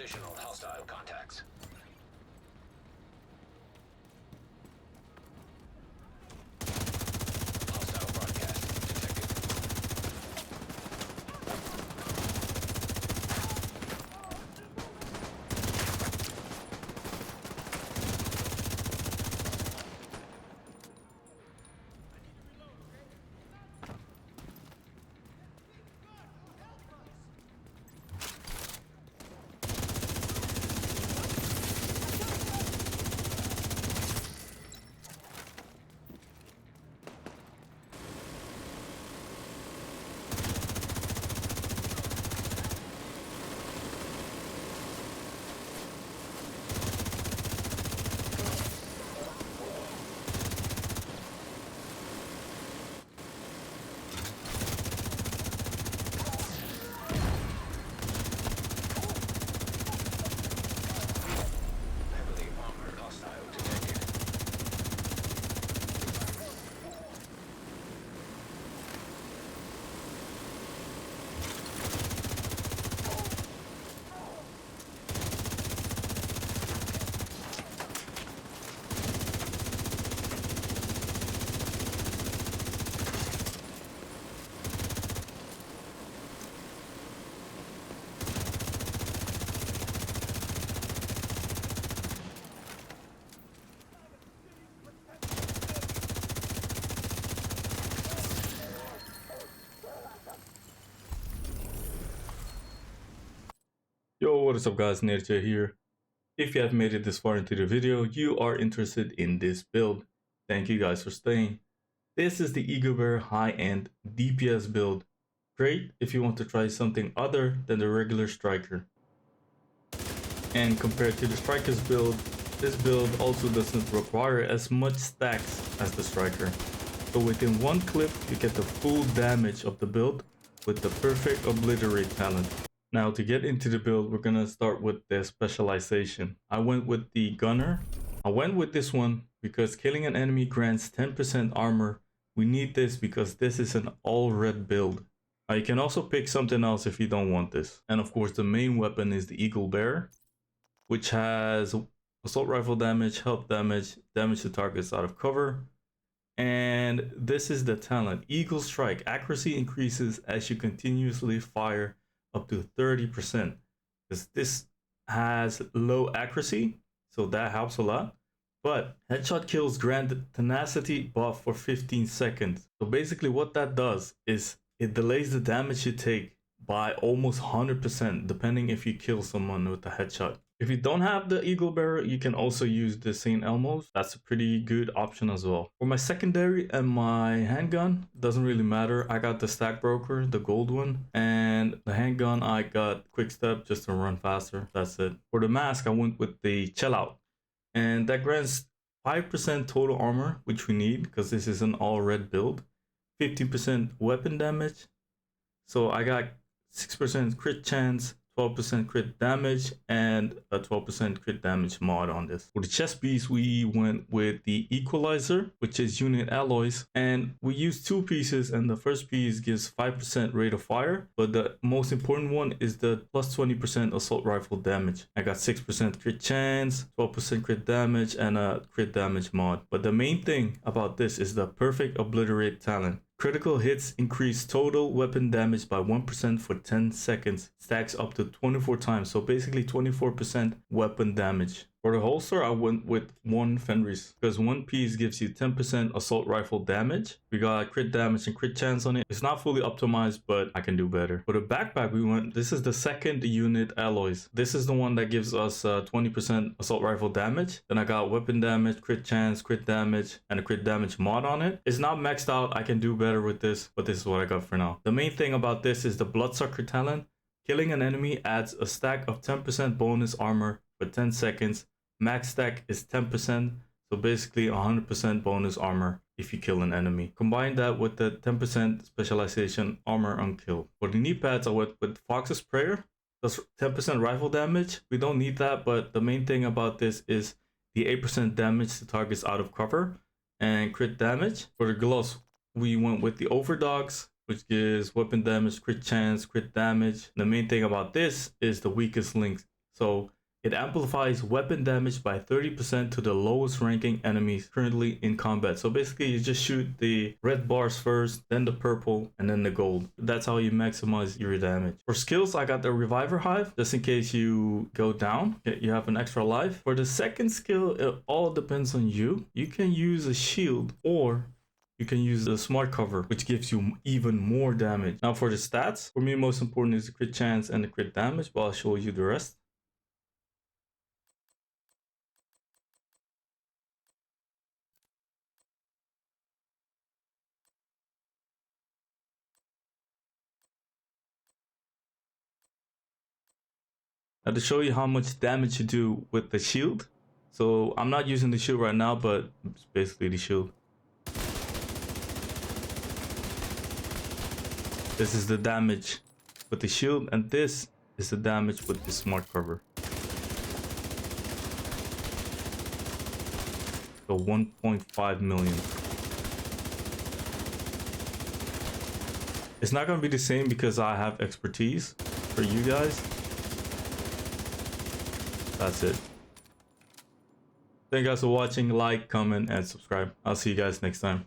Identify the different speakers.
Speaker 1: Additional hostile contacts. Hostile broadcast detected. Heavily armored hostile detected.
Speaker 2: Yo, what is up guys, NativJay here. If you have made it this far into the video, you are interested in this build. Thank you guys for staying. This is the Eagle Bearer High-End DPS build. Great if you want to try something other than the regular striker. And compared to the striker's build, this build also doesn't require as much stacks as the striker. So within one clip, you get the full damage of the build with the perfect Oblitirate talent. Now to get into the build, we're gonna start with the specialization. I went with the gunner. I went with this one because killing an enemy grants 10% armor. We need this because this is an all red build. You can also pick something else if you don't want this. And of course the main weapon is the Eagle Bearer, which has assault rifle damage, health damage, damage to targets out of cover. And this is the talent. Eagle Strike. Accuracy increases as you continuously fire up to 30%. Because this has low accuracy, so that helps a lot. But headshot kills grant tenacity buff for 15 seconds. So basically what that does is it delays the damage you take by almost 100%, depending if you kill someone with a headshot. If you don't have the Eagle Bearer, you can also use the St. Elmo's. That's a pretty good option as well. For my secondary and my handgun, doesn't really matter. I got the Stack Broker, the gold one, and the handgun I got Quick Step just to run faster. That's it. For the mask, I went with the Chill Out, and that grants 5% total armor, which we need because this is an all red build. 15% weapon damage. So I got 6% crit chance, 12% crit damage, and a 12% crit damage mod on this. For the chest piece, we went with the Equalizer, which is unit alloys, and we used two pieces, and the first piece gives 5% rate of fire, but the most important one is the plus 20% assault rifle damage. I got 6% crit chance, 12% crit damage, and a crit damage mod. But the main thing about this is the perfect Obliterate talent. Critical hits increase total weapon damage by 1% for 10 seconds. Stacks up to 24 times. So basically 24% weapon damage. For the holster, I went with one Fenris because one piece gives you 10% assault rifle damage. We got crit damage and crit chance on it. It's not fully optimized, but I can do better. For the backpack, this is the second unit alloys. This is the one that gives us 20% assault rifle damage. Then I got weapon damage, crit chance, crit damage, and a crit damage mod on it. It's not maxed out. I can do better with this, but this is what I got for now. The main thing about this is the Bloodsucker talent. Killing an enemy adds a stack of 10% bonus armor for 10 seconds. Max stack is 10%, so basically 100% bonus armor if you kill an enemy. Combine that with the 10% specialization armor on kill. For the Kneepads, I went with Fox's Prayer. That's 10% rifle damage. We don't need that, but the main thing about this is the 8% damage to targets out of cover and crit damage. For the gloves, we went with the Overdogs, which gives weapon damage, crit chance, crit damage. The main thing about this is the weakest link. So it amplifies weapon damage by 30% to the lowest ranking enemies currently in combat. So basically you just shoot the red bars first, then the purple, and then the gold. That's how you maximize your damage. For skills, I got the Reviver Hive, just in case you go down, you have an extra life. For the second skill, it all depends on you. You can use a shield or you can use the smart cover, which gives you even more damage. Now for the stats, for me most important is the crit chance and the crit damage, but I'll show you the rest. Now to show you how much damage you do with the shield. So I'm not using the shield right now, but it's basically the shield. This is the damage with the shield, and this is the damage with the smart cover. So 1.5 million. It's not going to be the same because I have expertise for you guys. That's it. Thank you guys for watching. Like, comment, and subscribe. I'll see you guys next time.